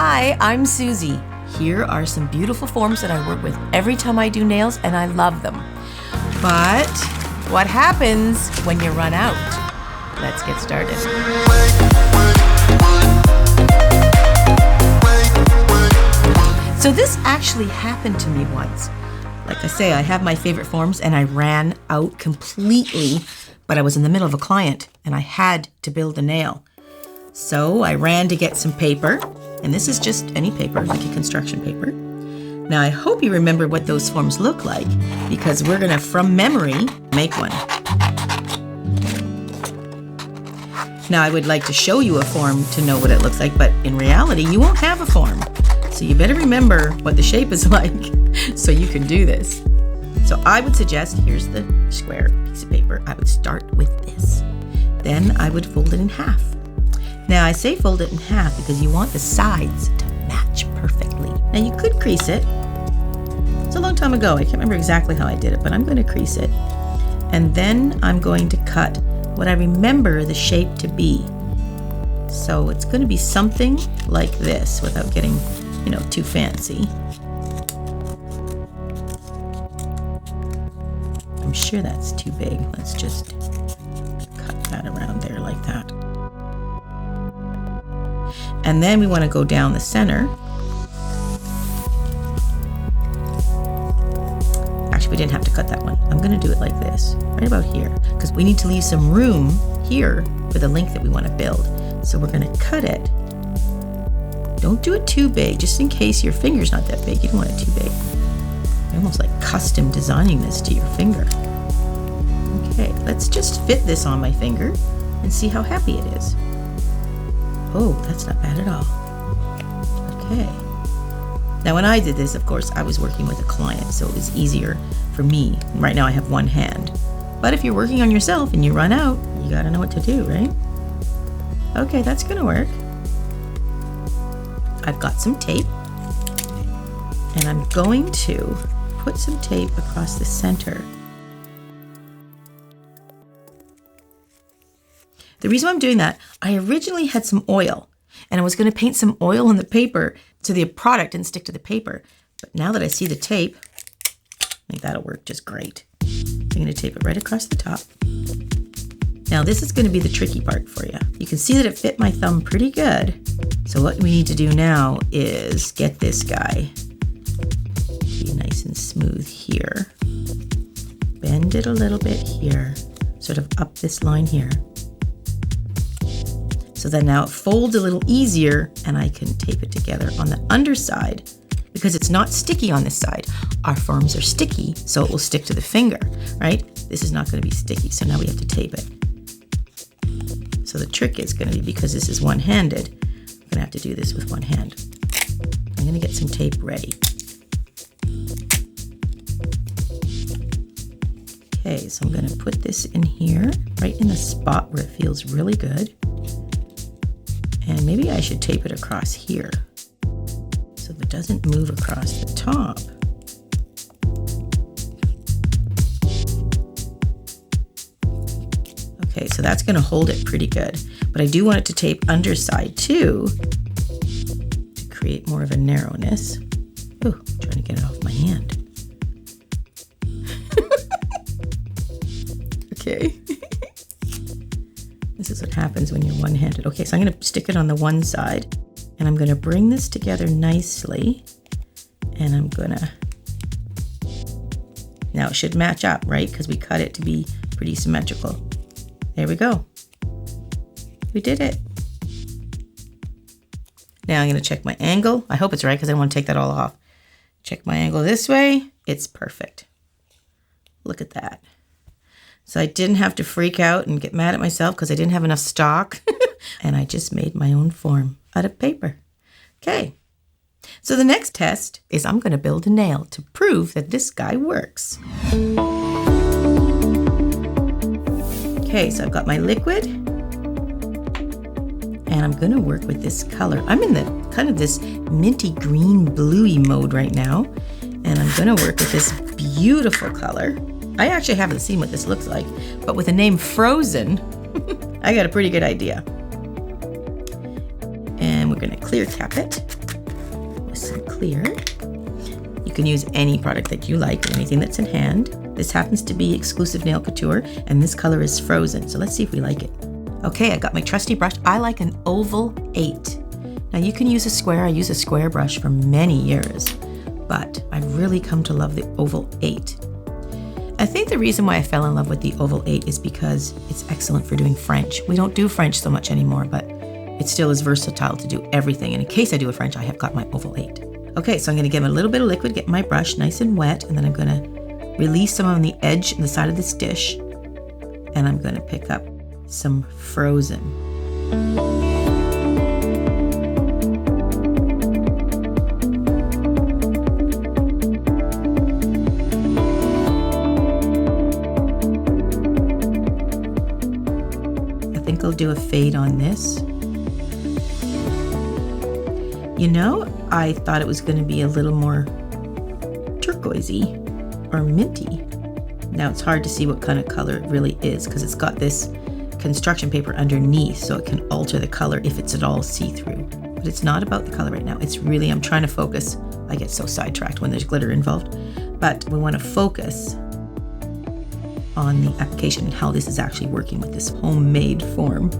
Hi, I'm Susie. Here are some beautiful forms that I work with every time I do nails, and I love them. But what happens when you run out? Let's get started. So this actually happened to me once. Like I say, I have my favorite forms and I ran out completely, but I was in the middle of a client and I had to build a nail. So I ran to get some paper, and this is just any paper, like a construction paper. Now I hope you remember what those forms look like, because we're gonna, from memory, make one. Now I would like to show you a form to know what it looks like, but in reality, you won't have a form. So you better remember what the shape is like so you can do this. So I would suggest, here's the square piece of paper. I would start with this. Then I would fold it in half. Now I say fold it in half because you want the sides to match perfectly. Now you could crease it. It's a long time ago. I can't remember exactly how I did it, but I'm going to crease it. And then I'm going to cut what I remember the shape to be. So it's going to be something like this without getting, too fancy. I'm sure that's too big. Let's just cut that around there like that. And then we want to go down the center. Actually, we didn't have to cut that one. I'm going to do it like this, right about here, because we need to leave some room here for the length that we want to build. So we're going to cut it. Don't do it too big, just in case your finger's not that big. You don't want it too big. You're almost like custom designing this to your finger. Okay, let's just fit this on my finger and see how happy it is. Oh, that's not bad at all. Okay. Now when I did this, of course, I was working with a client, so it was easier for me. Right now I have one hand. But if you're working on yourself and you run out, you gotta know what to do, right? Okay, that's gonna work. I've got some tape, and I'm going to put some tape across the center. The reason I'm doing that, I originally had some oil, and I was going to paint some oil on the paper so the product didn't stick to the paper. But now that I see the tape, I think that'll work just great. I'm going to tape it right across the top. Now this is going to be the tricky part for you. You can see that it fit my thumb pretty good. So what we need to do now is get this guy to be nice and smooth here. Bend it a little bit here, sort of up this line here. So then now it folds a little easier and I can tape it together on the underside because it's not sticky on this side. Our forms are sticky, so it will stick to the finger, right? This is not going to be sticky, so now we have to tape it. So the trick is going to be, because this is one-handed, I'm going to have to do this with one hand. I'm going to get some tape ready. Okay, so I'm going to put this in here, right in the spot where it feels really good. And maybe I should tape it across here so it doesn't move across the top. Okay, so that's going to hold it pretty good. But I do want it to tape underside too to create more of a narrowness. Ooh, I'm trying to get it off my hand. Okay. This is what happens when you're one-handed. Okay, so I'm going to stick it on the one side, and I'm going to bring this together nicely, and I'm going to... Now it should match up, right? Because we cut it to be pretty symmetrical. There we go. We did it. Now I'm going to check my angle. I hope it's right because I don't want to take that all off. Check my angle this way. It's perfect. Look at that. So I didn't have to freak out and get mad at myself because I didn't have enough stock. And I just made my own form out of paper. Okay. So the next test is I'm going to build a nail to prove that this guy works. Okay, so I've got my liquid. And I'm going to work with this color. I'm in the kind of this minty green bluey mode right now. And I'm going to work with this beautiful color. I actually haven't seen what this looks like, but with the name Frozen, I got a pretty good idea. And we're going to clear cap it. with some clear. You can use any product that you like, or anything that's in hand. This happens to be exclusive Nail Couture, and this color is Frozen. So let's see if we like it. Okay, I got my trusty brush. I like an oval 8. Now you can use a square. I use a square brush for many years, but I've really come to love the oval 8. I think the reason why I fell in love with the oval 8 is because it's excellent for doing French. We don't do French so much anymore, but it still is versatile to do everything. And in case I do a French, I have got my oval 8. Okay, so I'm gonna give it a little bit of liquid, get my brush nice and wet, and then I'm gonna release some on the edge and the side of this dish, and I'm gonna pick up some Frozen. I think I'll do a fade on this. You know, I thought it was going to be a little more turquoisey or minty. Now it's hard to see what kind of color it really is because it's got this construction paper underneath, so it can alter the color if it's at all see-through. But it's not about the color right now. It's really, I'm trying to focus. I get so sidetracked when there's glitter involved. But we want to focus on the application and how this is actually working with this homemade form.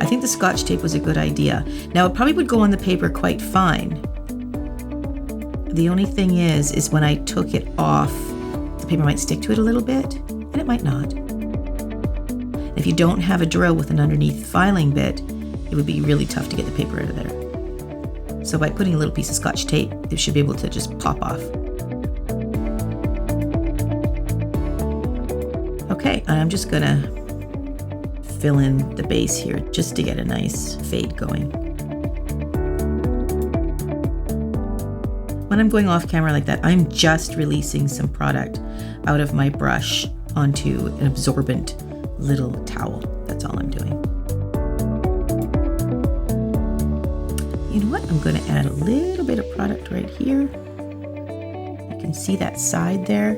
I think the Scotch tape was a good idea. Now it probably would go on the paper quite fine. The only thing is when I took it off, the paper might stick to it a little bit, and it might not. If you don't have a drill with an underneath filing bit, it would be really tough to get the paper out of there. So by putting a little piece of Scotch tape, it should be able to just pop off. Okay, I'm just gonna fill in the base here just to get a nice fade going. When I'm going off camera like that, I'm just releasing some product out of my brush onto an absorbent little towel. That's all I'm doing. You know what? I'm going to add a little bit of product right here. You can see that side there.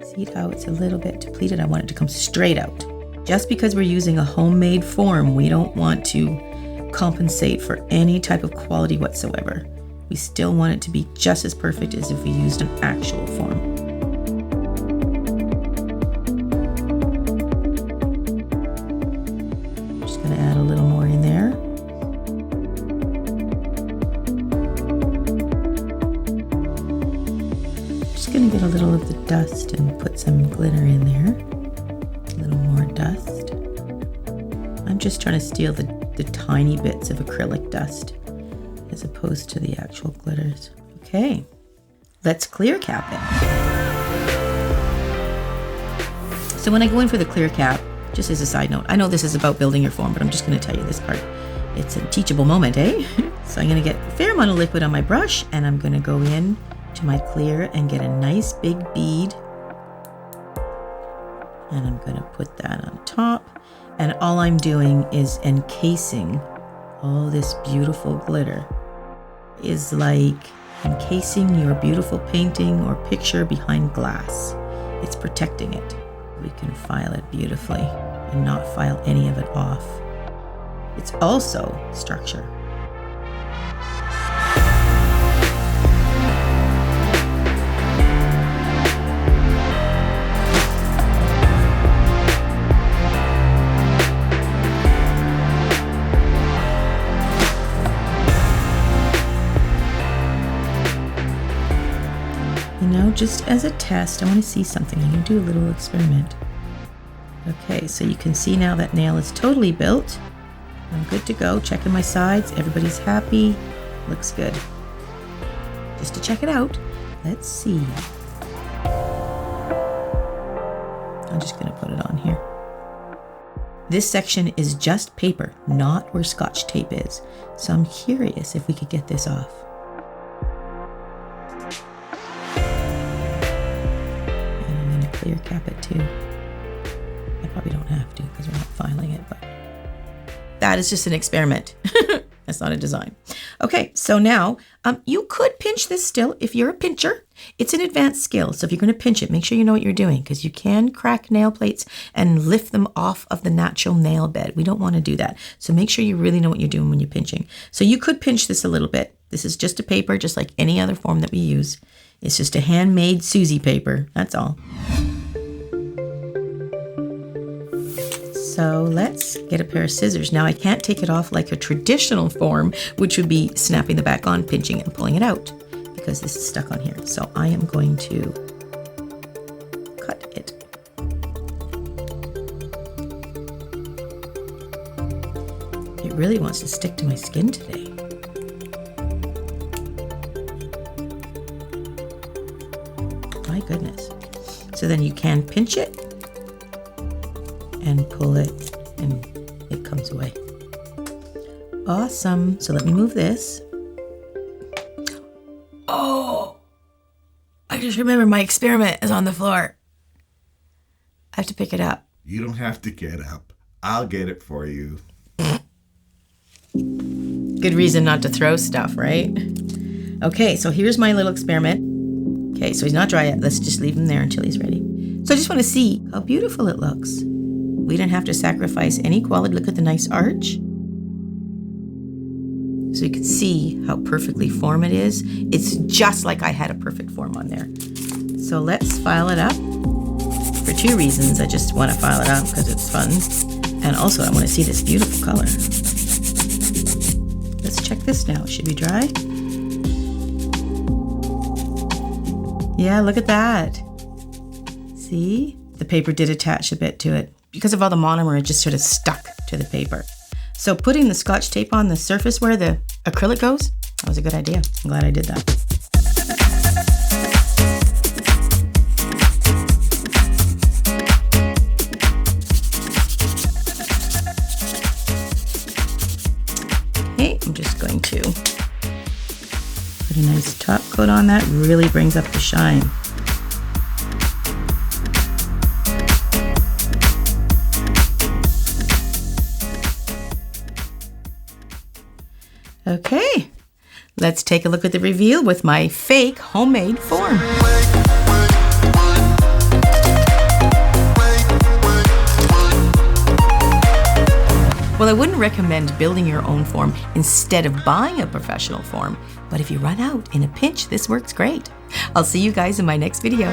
See how it's a little bit depleted? I want it to come straight out. Just because we're using a homemade form, we don't want to compensate for any type of quality whatsoever. We still want it to be just as perfect as if we used an actual form. Just gonna add a little more in there. Just gonna get a little of the dust and put some glitter in there. A little more dust. I'm just trying to steal the tiny bits of acrylic dust as opposed to the actual glitters. Okay, let's clear cap it. So when I go in for the clear cap, just as a side note, I know this is about building your form, but I'm just gonna tell you this part. It's a teachable moment, eh? So I'm gonna get a fair amount of liquid on my brush, and I'm gonna go in to my clear and get a nice big bead. And I'm gonna put that on top. And all I'm doing is encasing all this beautiful glitter. Is like encasing your beautiful painting or picture behind glass. It's protecting it. We can file it beautifully and not file any of it off. It's also structure. Just as a test, I want to see something. I'm going to do a little experiment. Okay, so you can see now that nail is totally built. I'm good to go. Checking my sides. Everybody's happy. Looks good. Just to check it out, let's see. I'm just going to put it on here. This section is just paper, not where Scotch tape is. So I'm curious if we could get this off. Clear cap it too. I probably don't have to because we're not filing it, but that is just an experiment. That's not a design. Okay, so now you could pinch this still if you're a pincher. It's an advanced skill, so if you're going to pinch it, make sure you know what you're doing, because you can crack nail plates and lift them off of the natural nail bed. We don't want to do that. So make sure you really know what you're doing when you're pinching. So you could pinch this a little bit. This is just a paper, just like any other form that we use. It's just a handmade Suzie paper, that's all. So let's get a pair of scissors. Now I can't take it off like a traditional form, which would be snapping the back on, pinching it, and pulling it out, because this is stuck on here. So I am going to cut it. It really wants to stick to my skin today. My goodness. So then you can pinch it and pull it, and it comes away. Awesome. So let me move this. Oh, I just remembered my experiment is on the floor. I have to pick it up. You don't have to get up. I'll get it for you. Good reason not to throw stuff, right? Okay, so here's my little experiment. Okay, so he's not dry yet. Let's just leave him there until he's ready. So I just want to see how beautiful it looks. We didn't have to sacrifice any quality. Look at the nice arch. So you can see how perfectly formed it is. It's just like I had a perfect form on there. So let's file it up for two reasons. I just want to file it up because it's fun. And also I want to see this beautiful color. Let's check this now. It should be dry. Yeah, look at that. See? The paper did attach a bit to it. Because of all the monomer, it just sort of stuck to the paper. So putting the Scotch tape on the surface where the acrylic goes, that was a good idea. I'm glad I did that. Okay, I'm just going to put a nice top coat on that. Really brings up the shine. Okay, let's take a look at the reveal with my fake homemade form. Well, I wouldn't recommend building your own form instead of buying a professional form, but if you run out in a pinch, this works great. I'll see you guys in my next video.